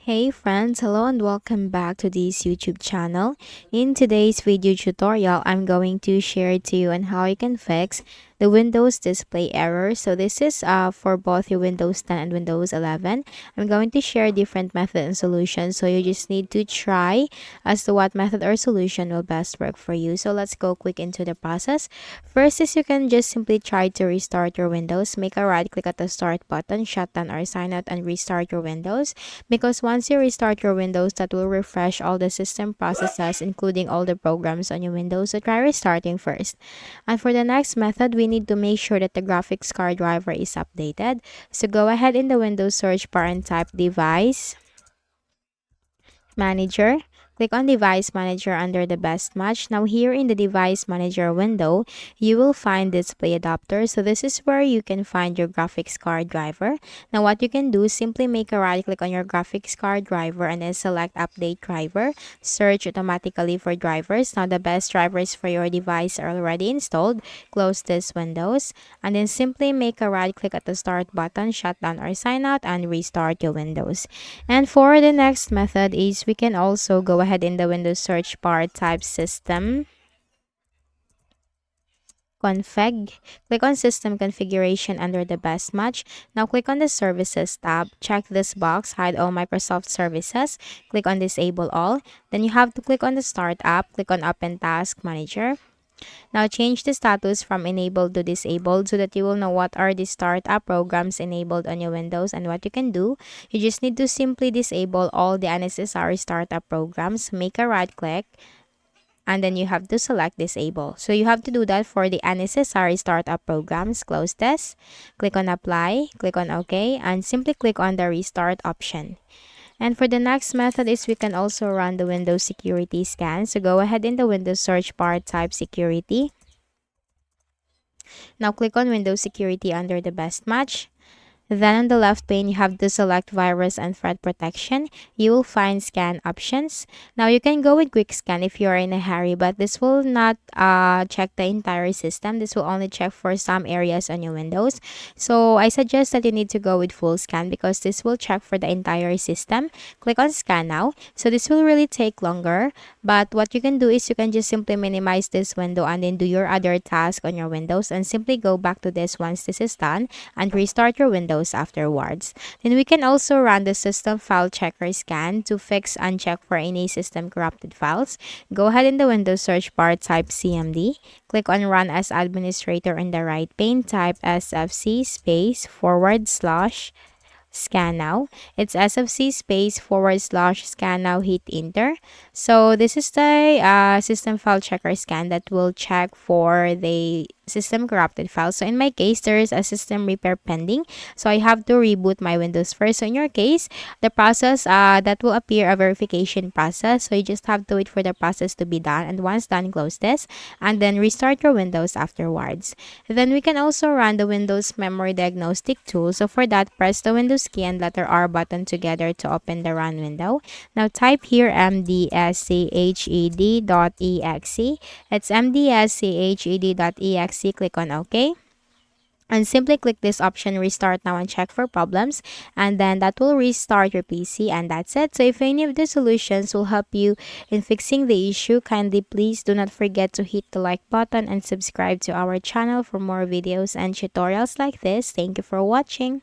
Hey friends, hello and welcome back to this YouTube channel. In today's video tutorial, I'm going to share to you on how you can fix the Windows display error. So this is for both your Windows 10 and Windows 11. I'm going to share different method and solutions. So you just need to try as to what method or solution will best work for you. So let's go quick into the process. First is you can just simply try to restart your Windows. Make a right click at the start button, shut down or sign out and restart your Windows, because once you restart your Windows, that will refresh all the system processes, including all the programs on your Windows. So try restarting first. And for the next method, we need to make sure that the graphics card driver is updated. So go ahead in the Windows search bar and type device manager. Click on device manager under the best match. Now here in the device manager window, you will find display adapter. So this is where you can find your graphics card driver. Now what you can do is simply make a right click on your graphics card driver and then select update driver. Search automatically for drivers. Now the best drivers for your device are already installed. Close this windows and then simply make a right click at the start button, shut down or sign out and restart your Windows. And for the next method is we can also go ahead in the Windows search bar, type system config. Click on system configuration under the best match. Now click on the services tab. Check this box, hide all Microsoft services. Click on disable all. Then you have to click on the start app. Click on open task manager. Now change the status from enabled to disabled so that you will know what are the startup programs enabled on your Windows. And what you can do, you just need to simply disable all the unnecessary startup programs. Make a right click and then you have to select disable. So you have to do that for the unnecessary startup programs. Close this, click on apply, click on OK, and simply click on the restart option. And for the next method is we can also run the Windows security scan. So go ahead in the Windows search bar, type security. Now click on Windows security under the best match. Then on the left pane, you have to select virus and threat protection. You will find scan options. Now you can go with quick scan if you are in a hurry, but this will not check the entire system. This will only check for some areas on your Windows. So I suggest that you need to go with full scan because this will check for the entire system. Click on scan now. So this will really take longer, but what you can do is you can just simply minimize this window and then do your other task on your Windows and simply go back to this once this is done and restart your Windows afterwards. Then we can also run the system file checker scan to fix and check for any system corrupted files. Go ahead in the Windows search bar, type CMD. Click on run as administrator in the right pane, type sfc space / scan now. It's sfc space / scan now, hit enter. So this is the system file checker scan that will check for the system corrupted files. So in my case, there's a system repair pending, so I have to reboot my Windows first. So in your case, the process that will appear a verification process, so you just have to wait for the process to be done, and once done, close this and then restart your Windows afterwards. Then we can also run the Windows memory diagnostic tool. So for that, press the Windows key and letter R button together to open the run window. Now type here mdsched.exe. It's mdsched.exe. Click on OK and simply click this option, restart now, and check for problems, and then that will restart your PC, and that's it. So if any of the solutions will help you in fixing the issue, kindly please do not forget to hit the like button and subscribe to our channel for more videos and tutorials like this. Thank you for watching.